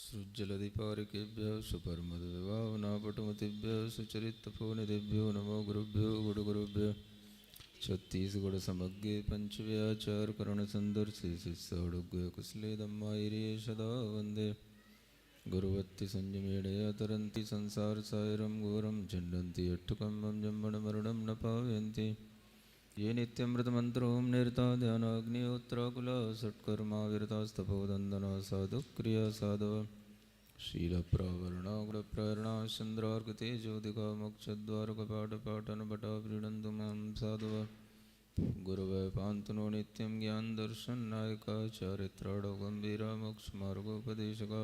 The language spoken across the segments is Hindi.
सृज्जलधिपारिकेभ्यः सुपर्मदविभावनापटुमतिभ्यः सुचरितफोनिधिभ्यो नमो गुरुभ्यो गुरुगुरुभ्यः छत्तीसगढ़ समग्रे पंचव्याचारकरणसंदर्शे शिष्याडुग्य कुशले दम्मायिरे सदा वन्दे गुरुवत्ति संयमेणया तरन्ति संसारसागरं घोरं झण्डन्ति यट्टुकं मम जम्मणमरणं न पावयन्ति ये नित्यमृतमन्त्रों निरता ध्यानाग्निहोत्राकुला षट्कर्मा विरतास्तपोदन्दना साधुक्रिया साधव शीलप्रावरणा चन्द्रार्कतेजोदिका मोक्षद्वारकपाटपाटनपटा प्रीणन्तु मां साधव गुरवे पान्तुनो नित्यं ज्ञानदर्शननायका चारित्राडो गम्भीरा मोक्षमार्गोपदेशका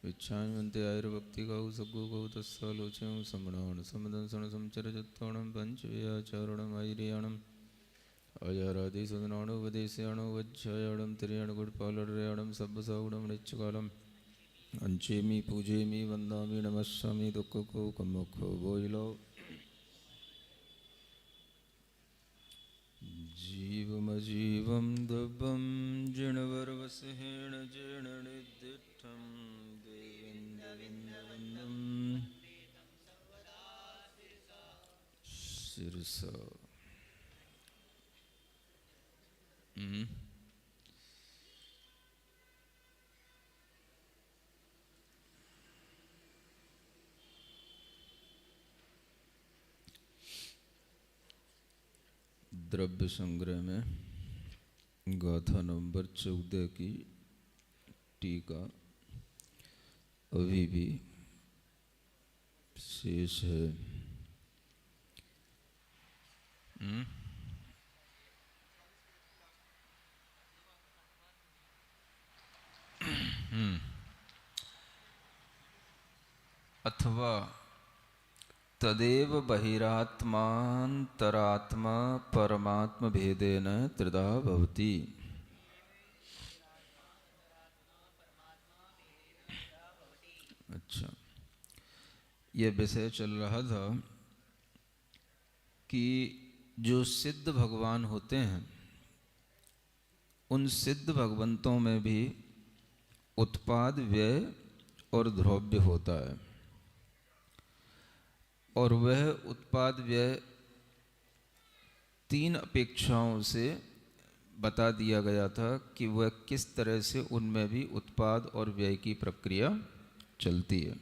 विच्छान्वन्ते आयुर्भक्तिकौ सद्गुकौ तस्सालोच्यं समणान् समदंसनसंचरचत्वाणं पञ्चव्याचारणम् ऐर्याणम् अजारादिसदनाणुपदेशयाणो वज्जायाणं तिर्याणगुड्पालर्याणं सब्बसागुणं नित्यकालम् अंचेमी पूजेमी वंदामी नमस्सामी दुःखको कमुखो बोइलो जीवमजीवं दुर्बं जिणवर्वसहेण जीर्णनिर्दिष्टं देवेन्द्रविन्दवन्दं शिरसा द्रव्य संग्रह में गाथा नंबर 14 की टीका अभी भी शेष है। अथवा तदेव बहिरात्मान्तरात्मा परमात्म भेदेन त्रिधा भवति। अच्छा, ये विषय चल रहा था कि जो सिद्ध भगवान होते हैं उन सिद्ध भगवंतों में भी उत्पाद व्यय और द्रव्य होता है, और वह उत्पाद व्यय 3 अपेक्षाओं से बता दिया गया था कि वह किस तरह से उनमें भी उत्पाद और व्यय की प्रक्रिया चलती है।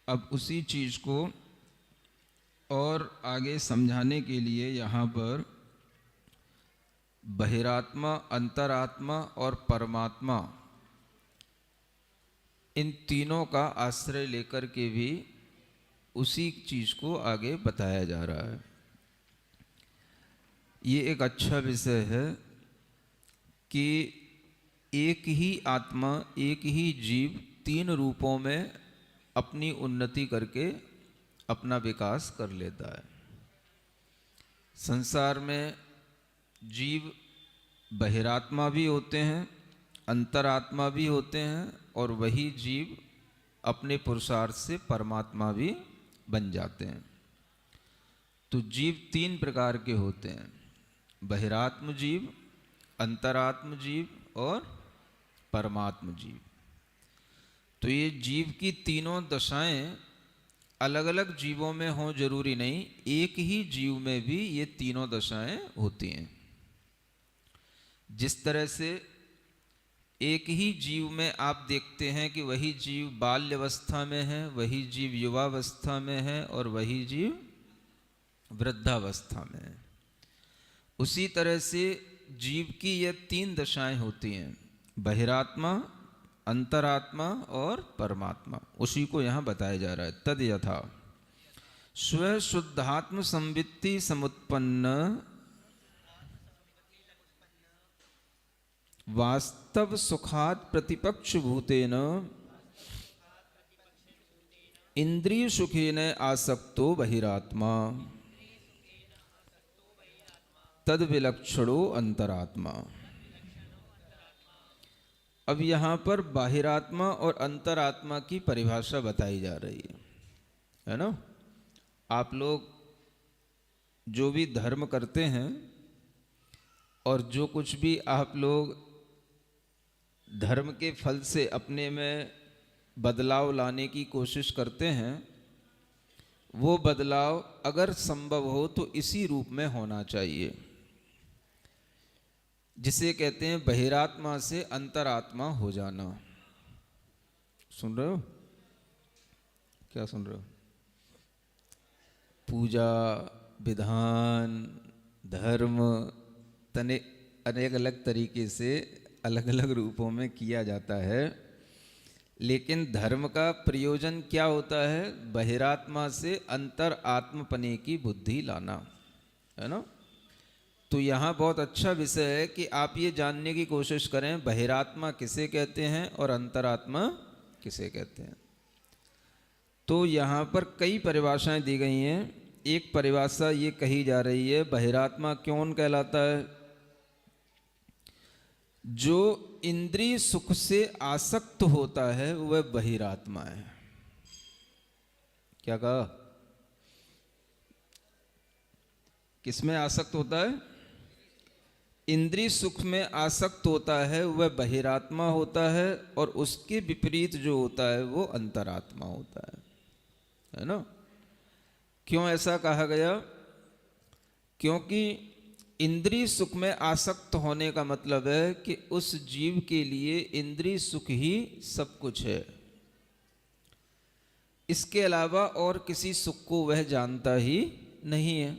अब उसी चीज़ को और आगे समझाने के लिए यहाँ पर बहिरात्मा, अंतरात्मा और परमात्मा, इन तीनों का आश्रय लेकर के भी उसी चीज़ को आगे बताया जा रहा है। ये एक अच्छा विषय है कि एक ही आत्मा, एक ही जीव 3 रूपों में अपनी उन्नति करके अपना विकास कर लेता है। संसार में जीव बहिरात्मा भी होते हैं, अंतरात्मा भी होते हैं, और वही जीव अपने पुरुषार्थ से परमात्मा भी बन जाते हैं। तो जीव 3 प्रकार के होते हैं, बहिरात्म जीव, अंतरात्म जीव और परमात्म जीव। तो ये जीव की तीनों दशाएं अलग अलग जीवों में हों जरूरी नहीं, एक ही जीव में भी ये तीनों दशाएं होती हैं। जिस तरह से एक ही जीव में आप देखते हैं कि वही जीव बाल्यावस्था में है, वही जीव युवावस्था में है और वही जीव वृद्धावस्था में है, उसी तरह से जीव की ये 3 दशाएं होती हैं, बहिरात्मा, अंतरात्मा और परमात्मा। उसी को यहाँ बताया जा रहा है। तद यथा स्व शुद्धात्म संवित्ति समुत्पन्न वास्तव सुखात् प्रतिपक्ष भूतेन इंद्रिय सुखेन आसक्तो बहिरात्मा तद विलक्षणो अंतरात्मा। अब यहाँ पर बाहिरात्मा और अंतरात्मा की परिभाषा बताई जा रही है ना। आप लोग जो भी धर्म करते हैं और जो कुछ भी आप लोग धर्म के फल से अपने में बदलाव लाने की कोशिश करते हैं, वो बदलाव अगर संभव हो तो इसी रूप में होना चाहिए, जिसे कहते हैं बहिरात्मा से अंतरात्मा हो जाना। सुन रहे हो? क्या सुन रहे हो? पूजा, विधान, धर्म तने अनेक अलग तरीके से अलग अलग रूपों में किया जाता है, लेकिन धर्म का प्रयोजन क्या होता है? बहिरात्मा से अंतर आत्मपने की बुद्धि लाना, है ना। तो यहाँ बहुत अच्छा विषय है कि आप ये जानने की कोशिश करें बहिरात्मा किसे कहते हैं और अंतरात्मा किसे कहते हैं। तो यहाँ पर कई परिभाषाएं दी गई हैं। एक परिभाषा ये कही जा रही है, बहिरात्मा कौन कहलाता है? जो इंद्रिय सुख से आसक्त होता है वह बहिरात्मा है। क्या कहा? किसमें आसक्त होता है? इंद्रिय सुख में आसक्त होता है वह बहिरात्मा होता है, और उसके विपरीत जो होता है वो अंतरात्मा होता है ना। क्यों ऐसा कहा गया? क्योंकि इंद्रिय सुख में आसक्त होने का मतलब है कि उस जीव के लिए इंद्रिय सुख ही सब कुछ है, इसके अलावा और किसी सुख को वह जानता ही नहीं है।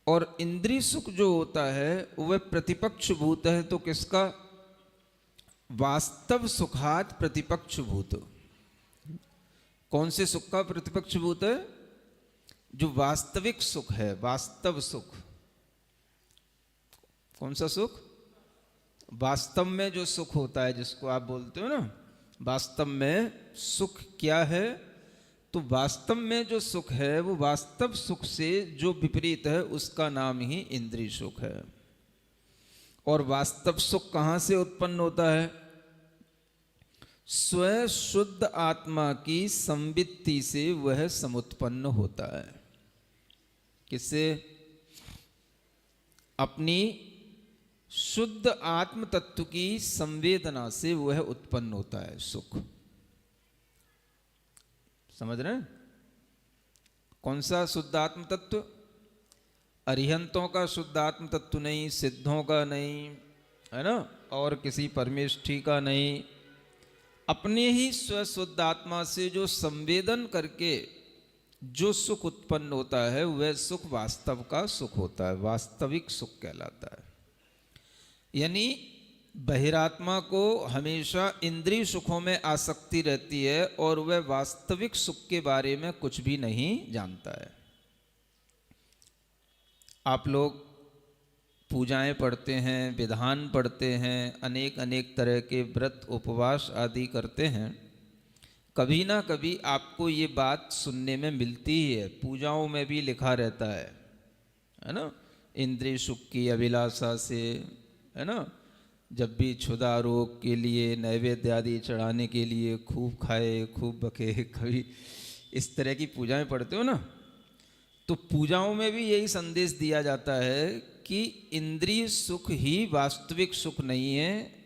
और इंद्रिय सुख जो होता है वह प्रतिपक्ष भूत है। तो किसका? वास्तव सुखात प्रतिपक्ष भूत। कौन से सुख का प्रतिपक्ष भूत है? जो वास्तविक सुख है, वास्तव सुख। कौन सा सुख? वास्तव में जो सुख होता है, जिसको आप बोलते हो ना वास्तव में सुख क्या है, तो वास्तव में जो सुख है वो वास्तव सुख से जो विपरीत है उसका नाम ही इंद्रिय सुख है। और वास्तव सुख कहाँ से उत्पन्न होता है? स्व शुद्ध आत्मा की संवित्ति से वह समुत्पन्न होता है। किससे? अपनी शुद्ध आत्म तत्व की संवेदना से वह उत्पन्न होता है सुख। समझ रहे हैं? कौन सा शुद्ध आत्म तत्व? अरिहंतों का शुद्ध आत्म तत्व नहीं, सिद्धों का नहीं, है ना, और किसी परमेष्ठी का नहीं। अपने ही स्वशुद्ध आत्मा से जो संवेदन करके जो सुख उत्पन्न होता है वह सुख वास्तव का सुख होता है, वास्तविक सुख कहलाता है। यानी बहिरात्मा को हमेशा इंद्रिय सुखों में आसक्ति रहती है और वह वास्तविक सुख के बारे में कुछ भी नहीं जानता है। आप लोग पूजाएं पढ़ते हैं, विधान पढ़ते हैं, अनेक अनेक तरह के व्रत उपवास आदि करते हैं। कभी ना कभी आपको ये बात सुनने में मिलती ही है, पूजाओं में भी लिखा रहता है ना, इंद्रिय सुख की अभिलाषा से, है ना, जब भी क्षुधा रोग के लिए नैवेद्य आदि चढ़ाने के लिए खूब खाए खूब बके। कभी इस तरह की पूजाएं पढ़ते हो ना, तो पूजाओं में भी यही संदेश दिया जाता है कि इंद्रिय सुख ही वास्तविक सुख नहीं है।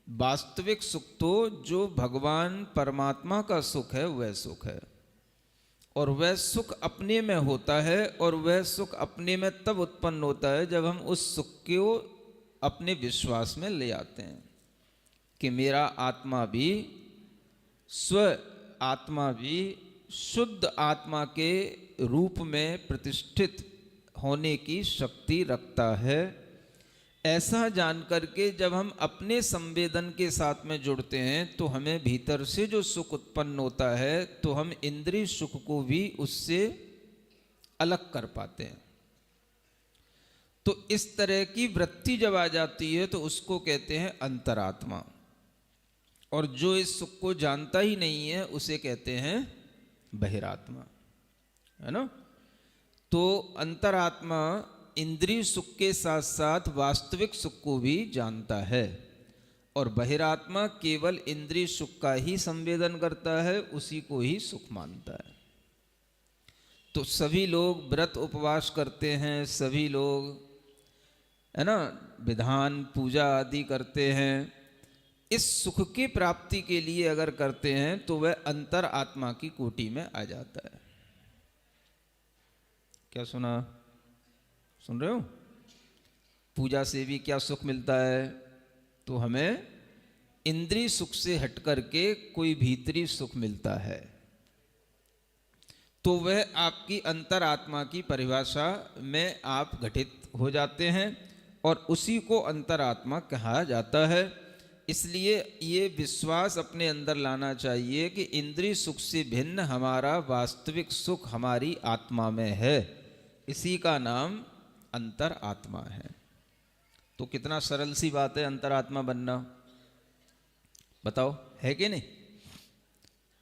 वास्तविक सुख तो जो भगवान परमात्मा का सुख है वह सुख है, और वह सुख अपने में होता है, और वह सुख अपने में तब उत्पन्न होता है जब हम उस सुख को अपने विश्वास में ले आते हैं कि मेरा आत्मा भी, स्व आत्मा भी शुद्ध आत्मा के रूप में प्रतिष्ठित होने की शक्ति रखता है। ऐसा जानकर के जब हम अपने संवेदन के साथ में जुड़ते हैं तो हमें भीतर से जो सुख उत्पन्न होता है तो हम इंद्रिय सुख को भी उससे अलग कर पाते हैं। तो इस तरह की वृत्ति जब आ जाती है तो उसको कहते हैं अंतरात्मा, और जो इस सुख को जानता ही नहीं है उसे कहते हैं बहिरात्मा, है ना। तो अंतरात्मा इंद्रिय सुख के साथ साथ वास्तविक सुख को भी जानता है, और बहिरात्मा केवल इंद्रिय सुख का ही संवेदन करता है, उसी को ही सुख मानता है। तो सभी लोग व्रत उपवास करते हैं, सभी लोग, है ना, विधान पूजा आदि करते हैं, इस सुख की प्राप्ति के लिए अगर करते हैं तो वह अंतर आत्मा की कोटि में आ जाता है। क्या सुना? सुन रहे हो? पूजा से भी क्या सुख मिलता है? तो हमें इंद्रिय सुख से हट करके कोई भीतरी सुख मिलता है, तो वह आपकी अंतरात्मा की परिभाषा में आप घटित हो जाते हैं और उसी को अंतरात्मा कहा जाता है। इसलिए ये विश्वास अपने अंदर लाना चाहिए कि इंद्रिय सुख से भिन्न हमारा वास्तविक सुख हमारी आत्मा में है, इसी का नाम अंतरात्मा है। तो कितना सरल सी बात है अंतरात्मा बनना, बताओ, है कि नहीं?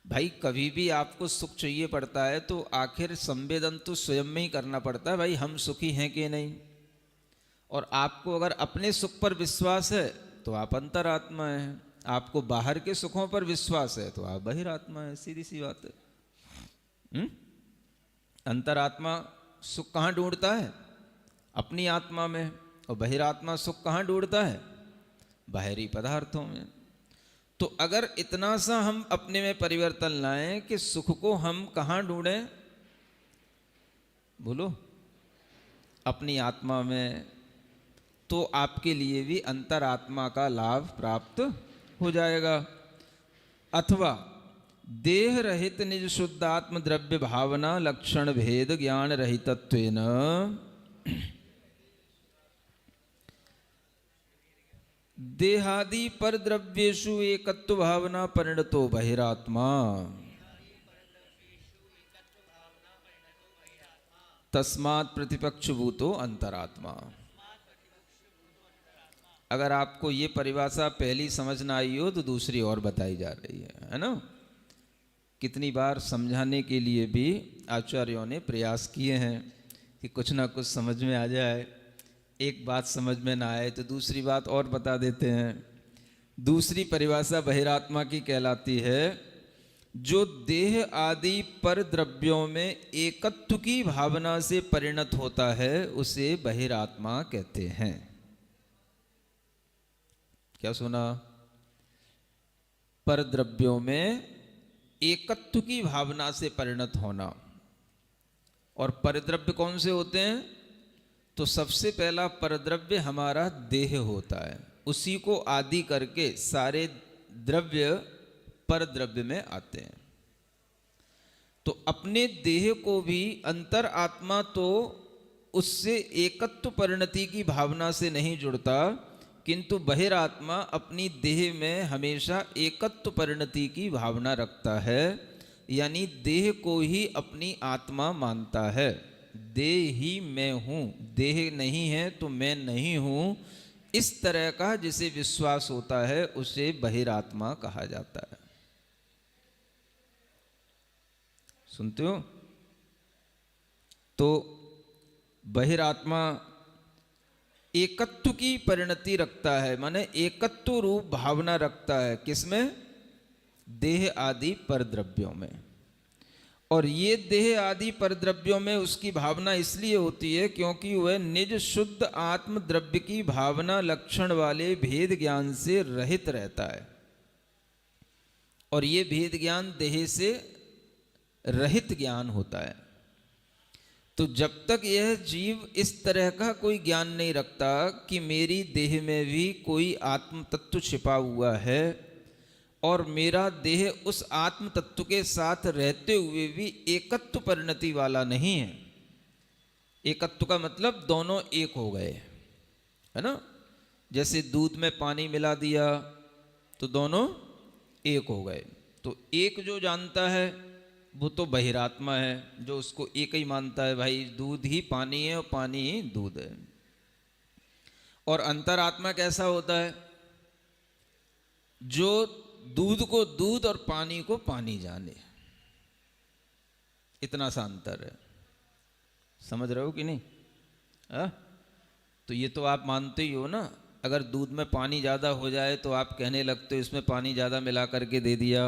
भाई कभी भी आपको सुख चाहिए पड़ता है तो आखिर संवेदन तो स्वयं में ही करना पड़ता है, भाई हम सुखी हैं कि नहीं। और आपको अगर अपने सुख पर विश्वास है तो आप अंतरात्मा हैं, आपको बाहर के सुखों पर विश्वास है तो आप बहिरात्मा है, सीधी सी बात है। अंतरात्मा सुख कहाँ ढूंढता है? अपनी आत्मा में। और बहिरात्मा सुख कहाँ ढूंढता है? बाहरी पदार्थों में। तो अगर इतना सा हम अपने में परिवर्तन लाएं कि सुख को हम कहाँ ढूंढें, बोलो, अपनी आत्मा में, तो आपके लिए भी अंतरात्मा का लाभ प्राप्त हो जाएगा। अथवा देह रहित निज शुद्धात्म द्रव्य भावना लक्षण भेद ज्ञान रहितत्वेन देहादि पर द्रव्येषु एकत्व भावना परिणतो बहिरात्मा तस्मात् प्रतिपक्षभूतो अंतरात्मा। अगर आपको ये परिभाषा पहली समझ ना आई हो तो दूसरी और बताई जा रही है ना। कितनी बार समझाने के लिए भी आचार्यों ने प्रयास किए हैं कि कुछ ना कुछ समझ में आ जाए। एक बात समझ में ना आए तो दूसरी बात और बता देते हैं। दूसरी परिभाषा बहिरात्मा की कहलाती है, जो देह आदि पर द्रव्यों में एकत्व की भावना से परिणत होता है उसे बहिरात्मा कहते हैं। क्या सुना? पर द्रव्यों में एकत्व की भावना से परिणत होना। और परद्रव्य कौन से होते हैं? तो सबसे पहला परद्रव्य हमारा देह होता है, उसी को आदि करके सारे द्रव्य परद्रव्य में आते हैं। तो अपने देह को भी अंतर आत्मा तो उससे एकत्व परिणति की भावना से नहीं जुड़ता, किंतु बहिरात्मा अपनी देह में हमेशा एकत्व परिणति की भावना रखता है, यानी देह को ही अपनी आत्मा मानता है। देह ही मैं हूँ, देह नहीं है तो मैं नहीं हूँ, इस तरह का जिसे विश्वास होता है उसे बहिरात्मा कहा जाता है। सुनते हो? तो बहिरात्मा एकत्व की परिणति रखता है, माने एकत्व रूप भावना रखता है। किसमें? देह आदि परद्रव्यों में। और ये देह आदि परद्रव्यों में उसकी भावना इसलिए होती है क्योंकि वह निज शुद्ध आत्म द्रव्य की भावना लक्षण वाले भेद ज्ञान से रहित रहता है। और ये भेद ज्ञान देह से रहित ज्ञान होता है। तो जब तक यह जीव इस तरह का कोई ज्ञान नहीं रखता कि मेरी देह में भी कोई आत्म तत्व छिपा हुआ है और मेरा देह उस आत्म तत्व के साथ रहते हुए भी एकत्व परिणति वाला नहीं है। एकत्व का मतलब दोनों एक हो गए, है ना। जैसे दूध में पानी मिला दिया तो दोनों एक हो गए। तो एक जो जानता है वो तो बहिरात्मा है, जो उसको एक ही मानता है, भाई दूध ही पानी है और पानी ही दूध है। और अंतरात्मा कैसा होता है? जो दूध को दूध और पानी को पानी जाने। इतना सा अंतर है। समझ रहे हो कि नहीं? तो ये तो आप मानते ही हो ना। अगर दूध में पानी ज़्यादा हो जाए तो आप कहने लगते हो इसमें पानी ज़्यादा मिला करके दे दिया।